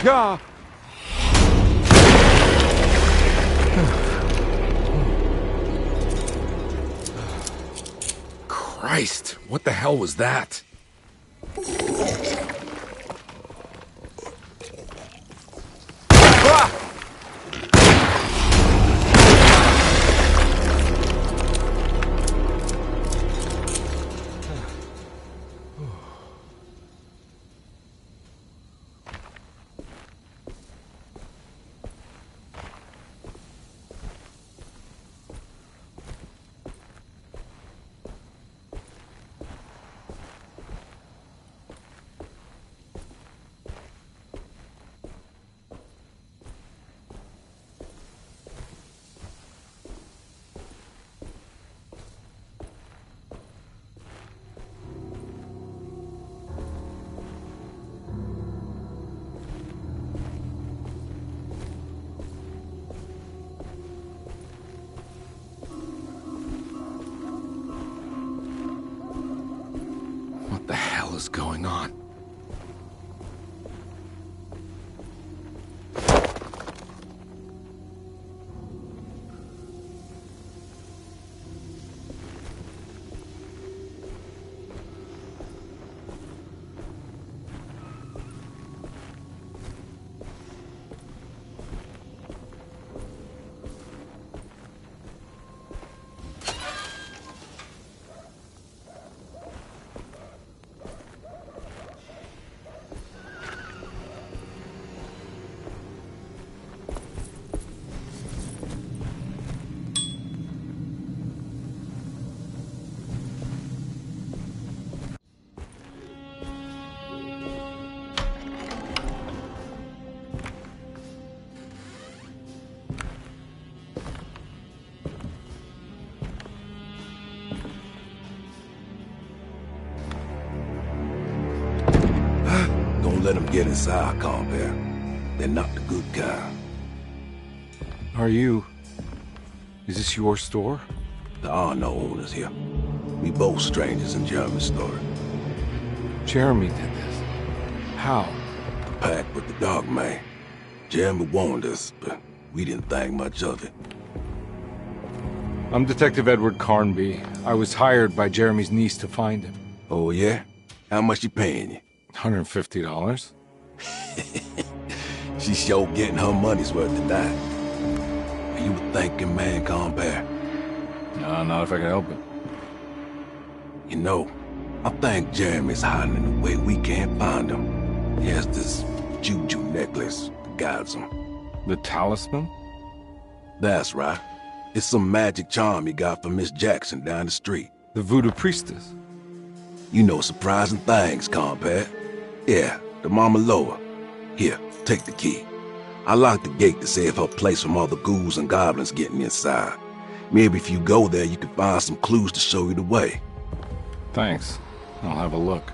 God! Christ, what the hell was that? What the hell is going on? Don't let them get inside, compare. They're not the good kind. Are you... Is this your store? There are no owners here. We both strangers in Jeremy's story. Jeremy did this. How? The pact with the dog man. Jeremy warned us, but we didn't think much of it. I'm Detective Edward Carnby. I was hired by Jeremy's niece to find him. Oh, yeah? How much she paying you? $150. She's sure getting her money's worth tonight. Are you a thinking man, compare? No, not if I can help it. You know, I think Jeremy's hiding in a way we can't find him. He has this juju necklace that guides him. The talisman? That's right. It's some magic charm he got from Miss Jackson down the street. The voodoo priestess? You know surprising things, compare. Yeah, the Mama Loa. Here, take the key. I locked the gate to save her place from all the ghouls and goblins getting inside. Maybe if you go there, you can find some clues to show you the way. Thanks. I'll have a look.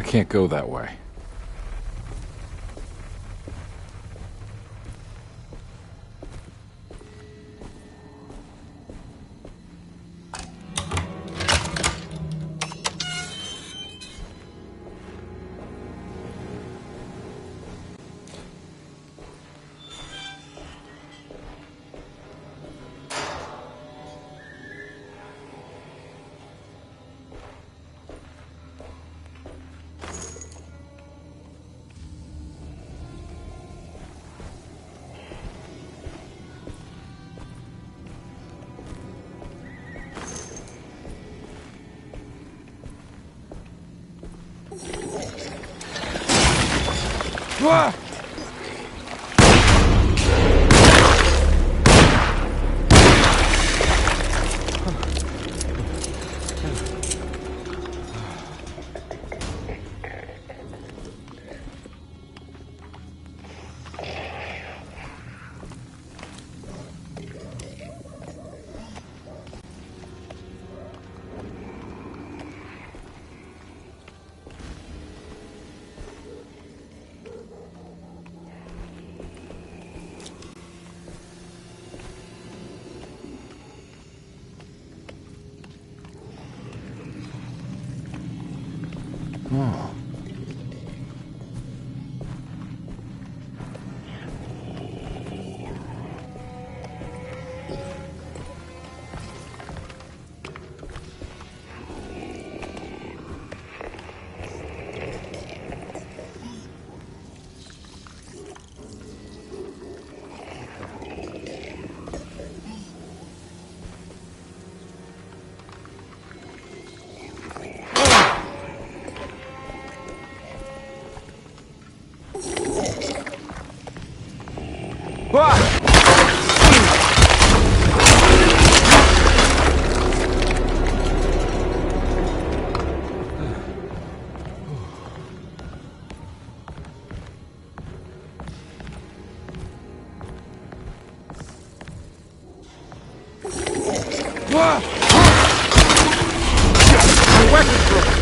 can't go that way. Ah! Oh. Ah! Ah! My weapon's broken.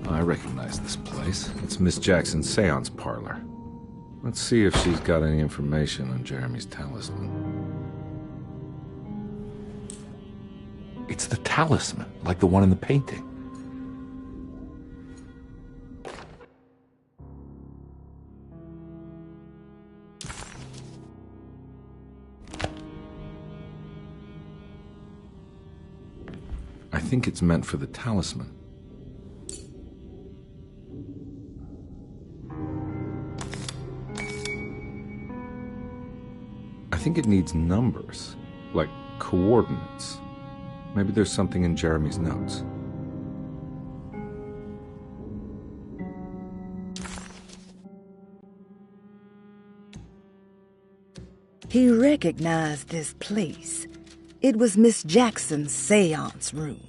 I recognize this place. It's Miss Jackson's seance parlor. Let's see if she's got any information on Jeremy's talisman. It's the talisman, like the one in the painting. I think it's meant for the talisman. I think it needs numbers, like coordinates. Maybe there's something in Jeremy's notes. He recognized this place. It was Miss Jackson's seance room.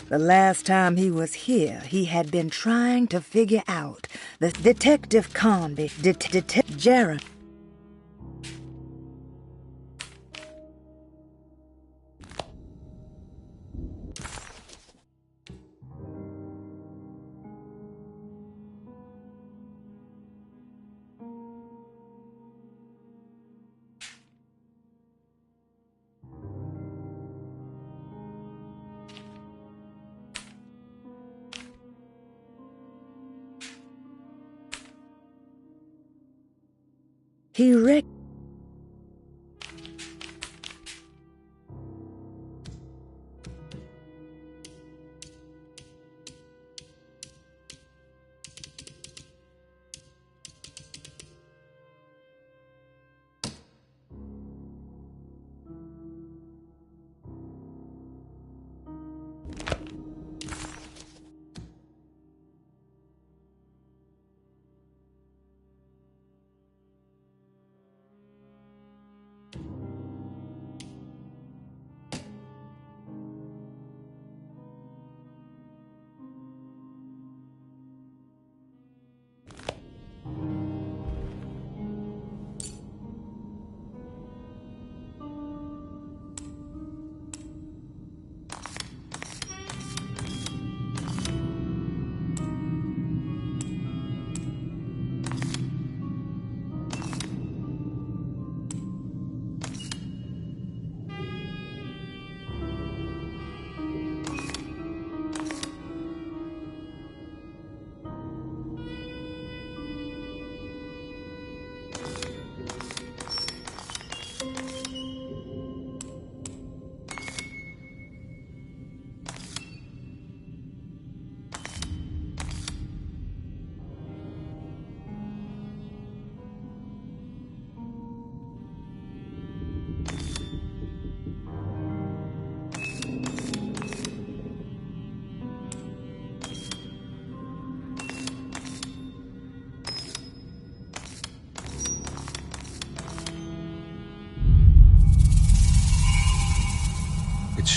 The last time he was here, he had been trying to figure out the Detective Conby, Detective Jeremy. He rec...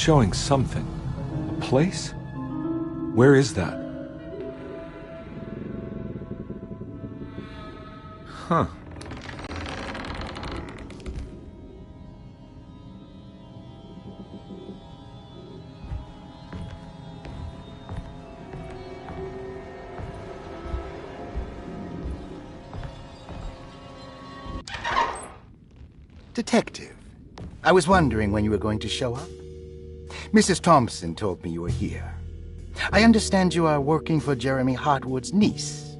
showing something. A place? Where is that? Huh. Detective, I was wondering when you were going to show up. Mrs. Thompson told me you were here. I understand you are working for Jeremy Hartwood's niece.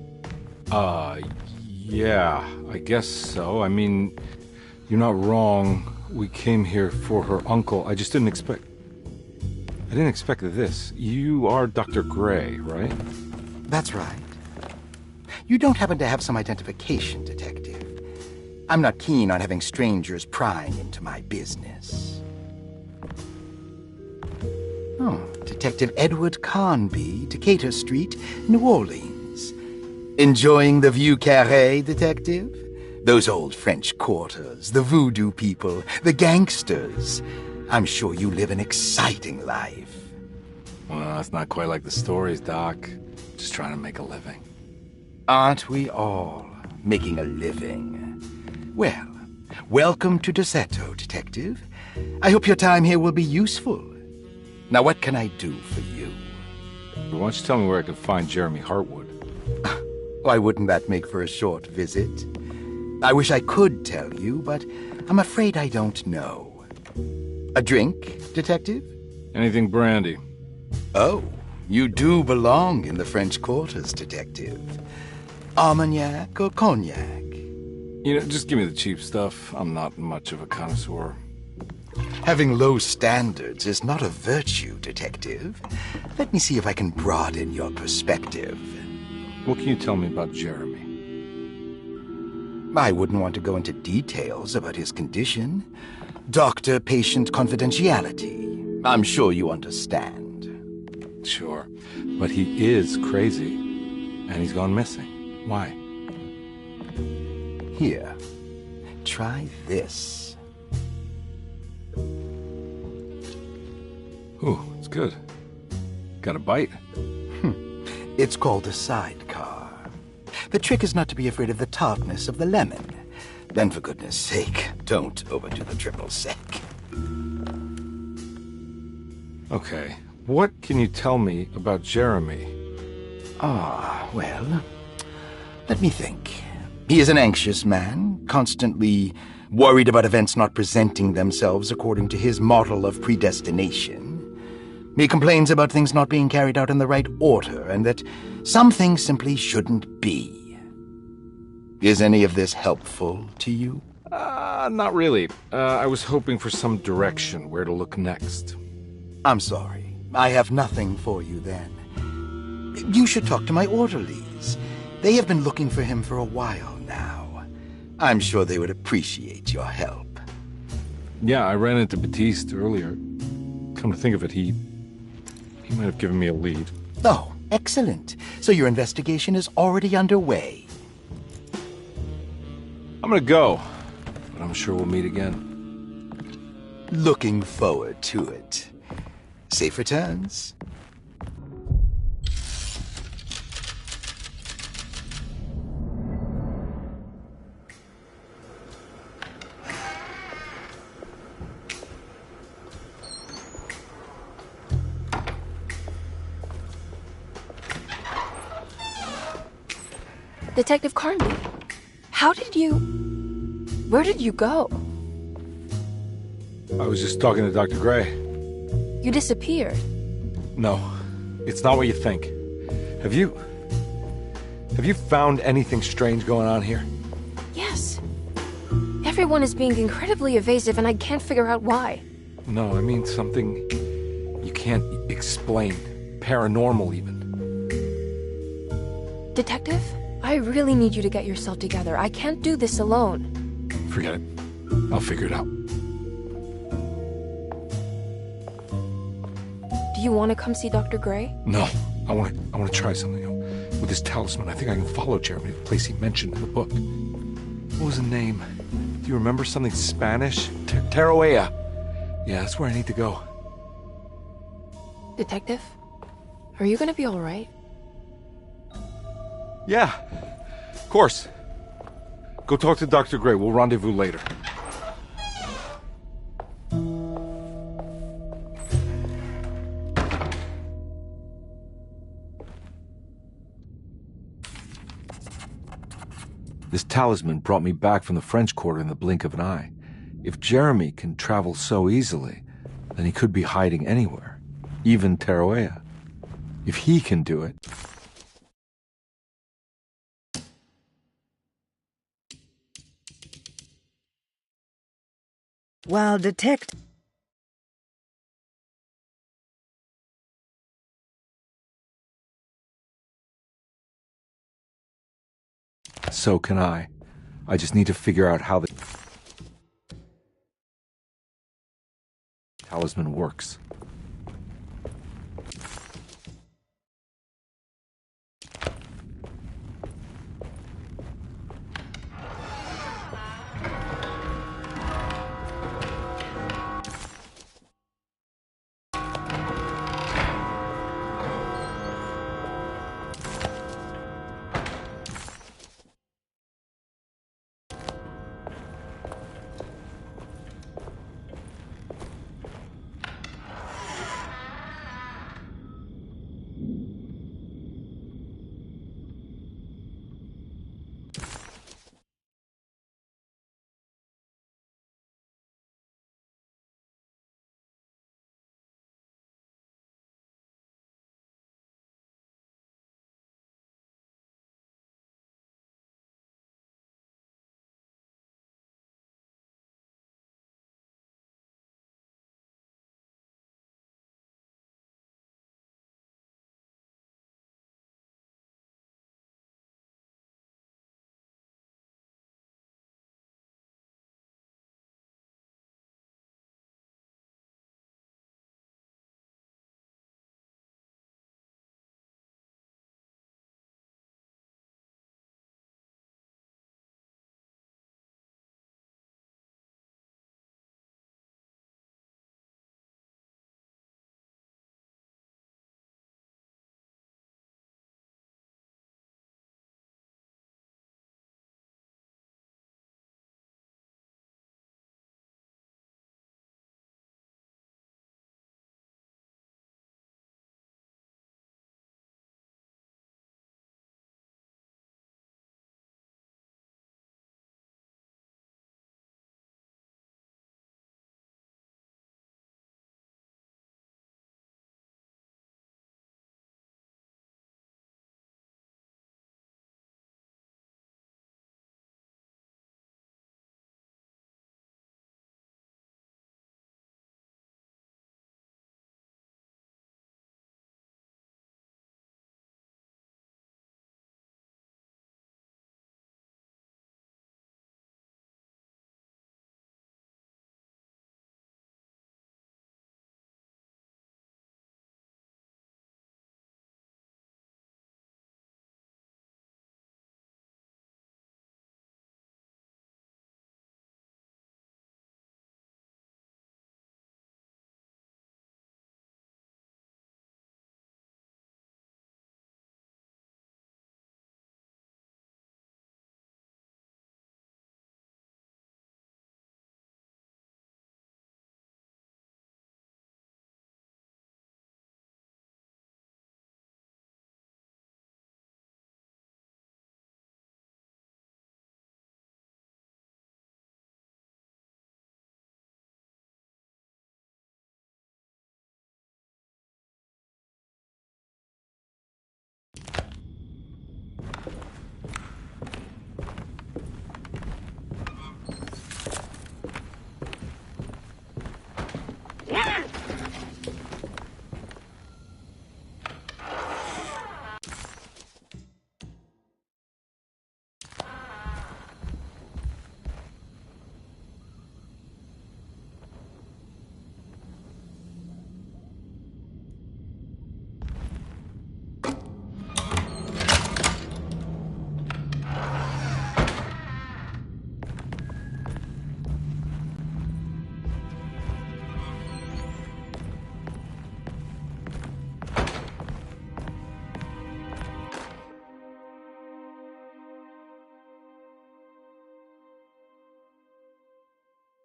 Yeah, I guess so. I mean, you're not wrong. We came here for her uncle. I just didn't expect... I didn't expect this. You are Dr. Gray, right? That's right. You don't happen to have some identification, Detective. I'm not keen on having strangers prying into my business. Oh, Detective Edward Carnby, Decatur Street, New Orleans. Enjoying the Vieux Carré, Detective? Those old French quarters, the voodoo people, the gangsters. I'm sure you live an exciting life. Well, it's not quite like the stories, Doc. Just trying to make a living. Aren't we all making a living? Well, welcome to Deseto, Detective. I hope your time here will be useful. Now, what can I do for you? Why don't you tell me where I can find Jeremy Hartwood? Why wouldn't that make for a short visit? I wish I could tell you, but I'm afraid I don't know. A drink, Detective? Anything brandy. Oh, you do belong in the French quarters, Detective. Armagnac or cognac? You know, just give me the cheap stuff. I'm not much of a connoisseur. Having low standards is not a virtue, Detective. Let me see if I can broaden your perspective. What can you tell me about Jeremy? I wouldn't want to go into details about his condition. Doctor-patient confidentiality. I'm sure you understand. Sure. But he is crazy. And he's gone missing. Why? Here, try this. Ooh, it's good. Got a bite? It's called a sidecar. The trick is not to be afraid of the tartness of the lemon. Then, for goodness sake, don't overdo the triple sec. Okay. What can you tell me about Jeremy? Well, let me think. He is an anxious man, constantly worried about events not presenting themselves according to his model of predestination. He complains about things not being carried out in the right order, and that some things simply shouldn't be. Is any of this helpful to you? Not really. I was hoping for some direction where to look next. I'm sorry. I have nothing for you then. You should talk to my orderlies. They have been looking for him for a while now. I'm sure they would appreciate your help. Yeah, I ran into Batiste earlier. Come to think of it, he might have given me a lead. Oh, excellent. So your investigation is already underway. I'm gonna go, but I'm sure we'll meet again. Looking forward to it. Safe returns. Detective Carnby, where did you go? I was just talking to Dr. Gray. You disappeared. No, it's not what you think. Have you found anything strange going on here? Yes. Everyone is being incredibly evasive and I can't figure out why. No, I mean something you can't explain. Paranormal, even. Detective, I really need you to get yourself together. I can't do this alone. Forget it. I'll figure it out. Do you want to come see Dr. Gray? No, I want to try something. With this talisman, I think I can follow Jeremy to the place he mentioned in the book. What was the name? Do you remember something Spanish? Teruella. Yeah, that's where I need to go. Detective? Are you gonna be alright? Yeah, of course. Go talk to Dr. Gray. We'll rendezvous later. This talisman brought me back from the French Quarter in the blink of an eye. If Jeremy can travel so easily, then he could be hiding anywhere, even Tarawea. If he can do it... While So can I. I just need to figure out how the talisman works.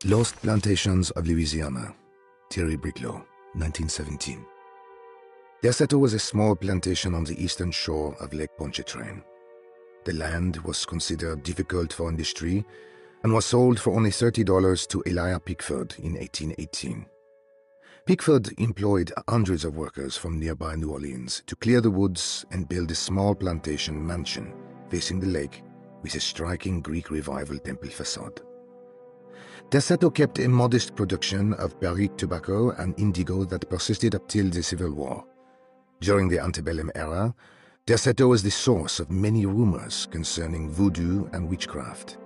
Lost Plantations of Louisiana, Thierry Briclot, 1917. Derceto was a small plantation on the eastern shore of Lake Pontchartrain. The land was considered difficult for industry and was sold for only $30 to Elijah Pickford in 1818. Pickford employed hundreds of workers from nearby New Orleans to clear the woods and build a small plantation mansion facing the lake with a striking Greek Revival temple facade. Derceto kept a modest production of barrique tobacco and indigo that persisted up till the Civil War. During the antebellum era, Derceto was the source of many rumors concerning voodoo and witchcraft.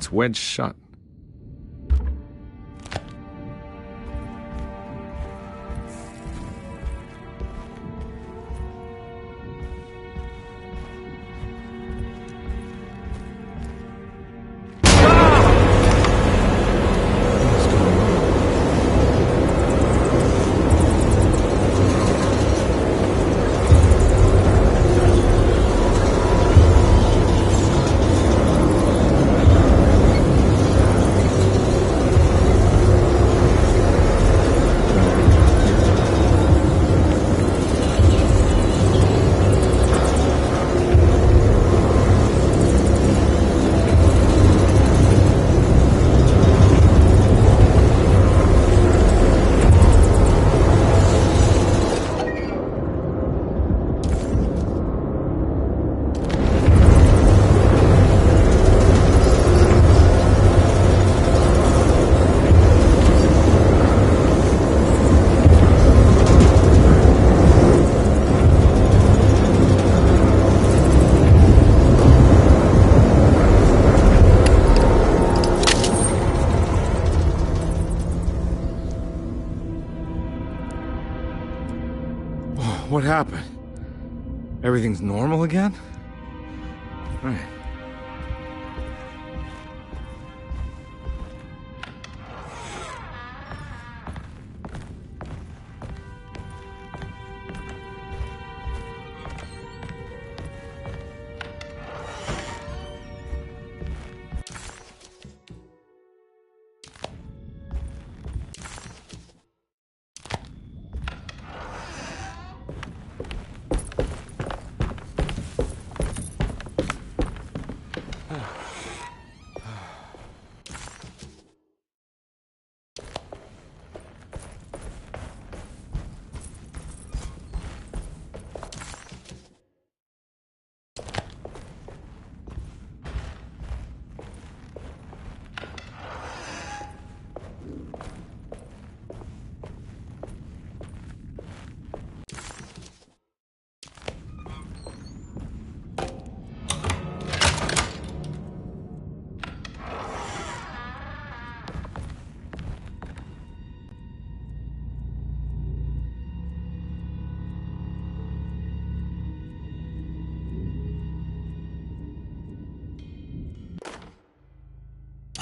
It's wedged shut. What happened? Everything's normal again? Right.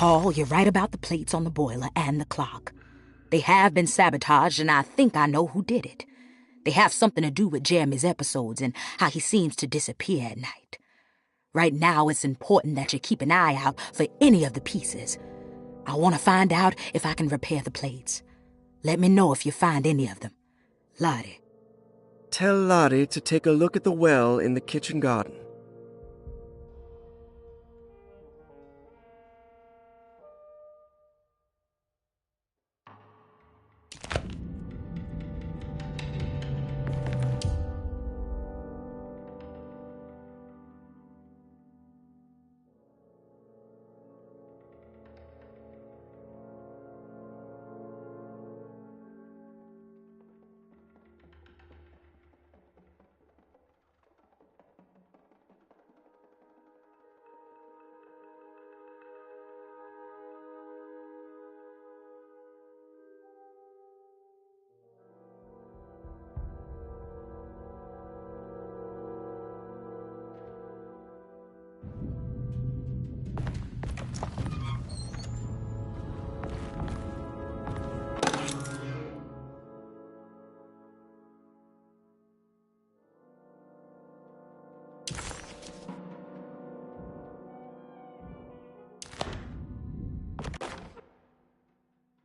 Paul, you're right about the plates on the boiler and the clock. They have been sabotaged, and I think I know who did it. They have something to do with Jeremy's episodes and how he seems to disappear at night. Right now, it's important that you keep an eye out for any of the pieces. I want to find out if I can repair the plates. Let me know if you find any of them. Lottie. Tell Lottie to take a look at the well in the kitchen garden.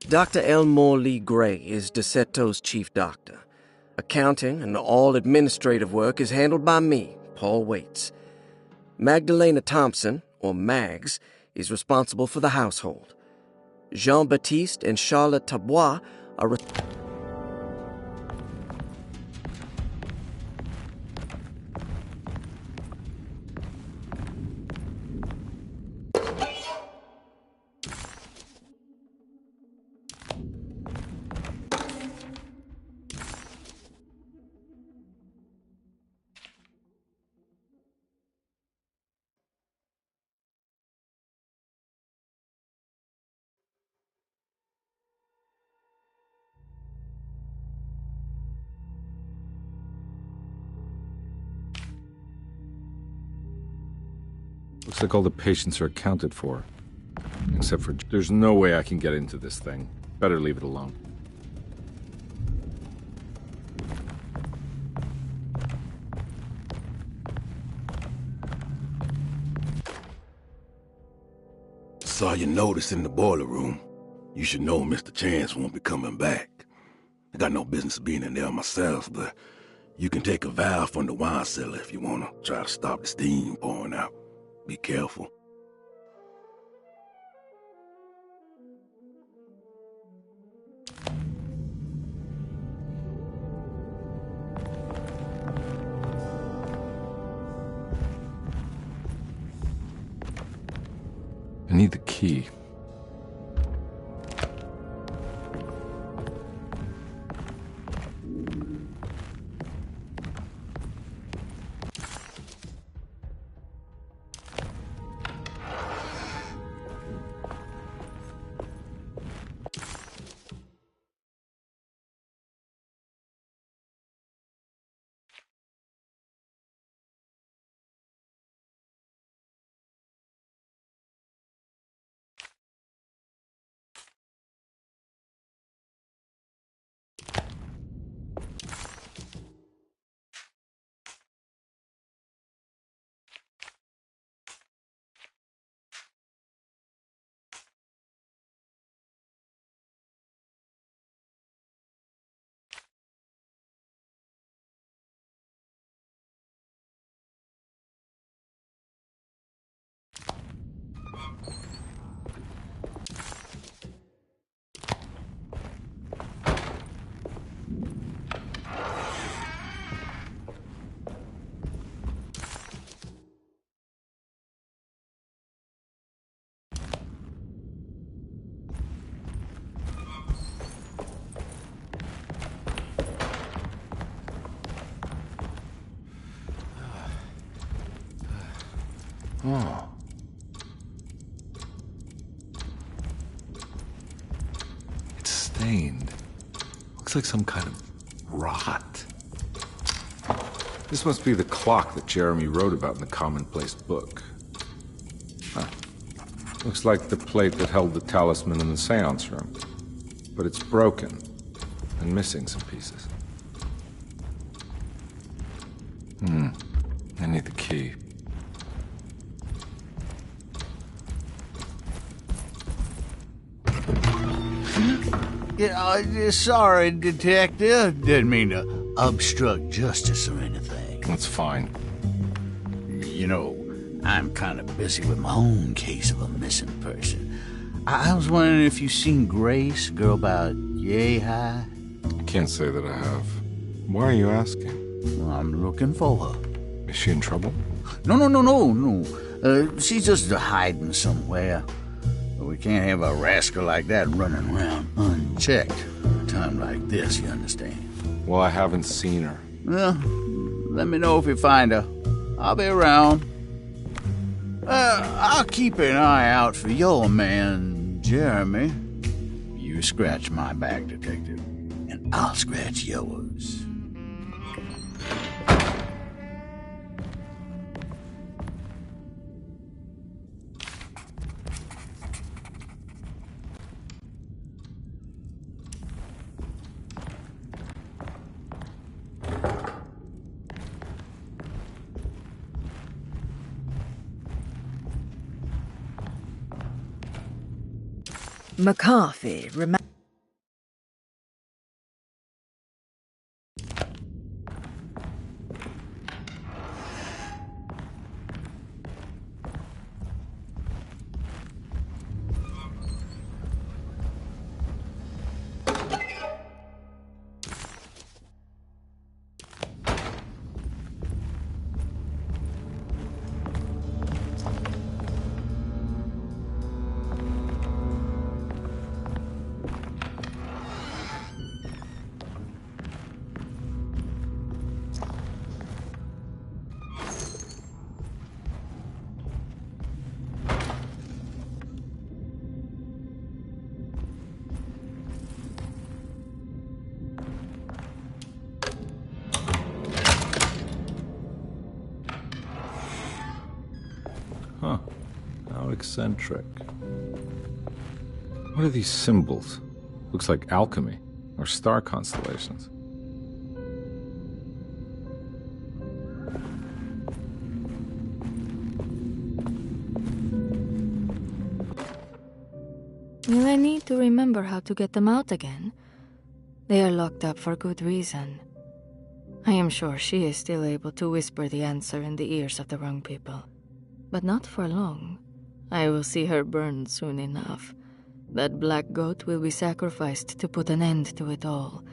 Dr. Elmore Lee Gray is DeSeto's chief doctor. Accounting and all administrative work is handled by me, Paul Waits. Magdalena Thompson, or Mags, is responsible for the household. Jean-Baptiste and Charlotte Tabois are Looks like all the patients are accounted for. Except for... There's no way I can get into this thing. Better leave it alone. Saw your notice in the boiler room. You should know Mr. Chance won't be coming back. I got no business being in there myself, but you can take a valve from the wine cellar if you want to try to stop the steam pouring out. Be careful. I need the key. Oh. It's stained. Looks like some kind of rot. This must be the clock that Jeremy wrote about in the Commonplace book. Huh. Looks like the plate that held the talisman in the seance room. But it's broken and missing some pieces. I need the key. Sorry, Detective. Didn't mean to obstruct justice or anything. That's fine. You know, I'm kind of busy with my own case of a missing person. I was wondering if you've seen Grace, a girl about yay high? I can't say that I have. Why are you asking? Well, I'm looking for her. Is she in trouble? No. She's just hiding somewhere. We can't have a rascal like that running around unchecked at a time like this, you understand? Well, I haven't seen her. Well, let me know if you find her. I'll be around. I'll keep an eye out for your man, Jeremy. You scratch my back, Detective, and I'll scratch yours. McCarthy Huh. How eccentric. What are these symbols? Looks like alchemy, or star constellations. Will I need to remember how to get them out again? They are locked up for good reason. I am sure she is still able to whisper the answer in the ears of the wrong people. But not for long. I will see her burned soon enough. That black goat will be sacrificed to put an end to it all.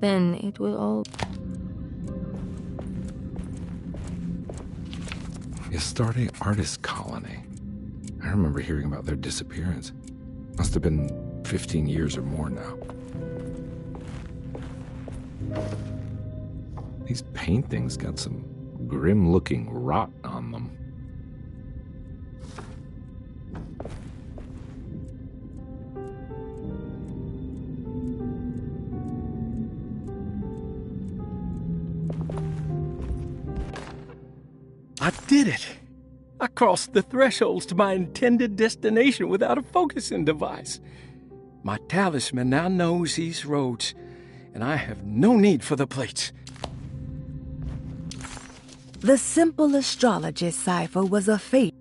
Then it will all... Astarte Artist Colony. I remember hearing about their disappearance. Must have been 15 years or more now. These paintings got some grim-looking rot on them. I did it! I crossed the thresholds to my intended destination without a focusing device. My talisman now knows these roads, and I have no need for the plates. The simple astrology cipher was a fate.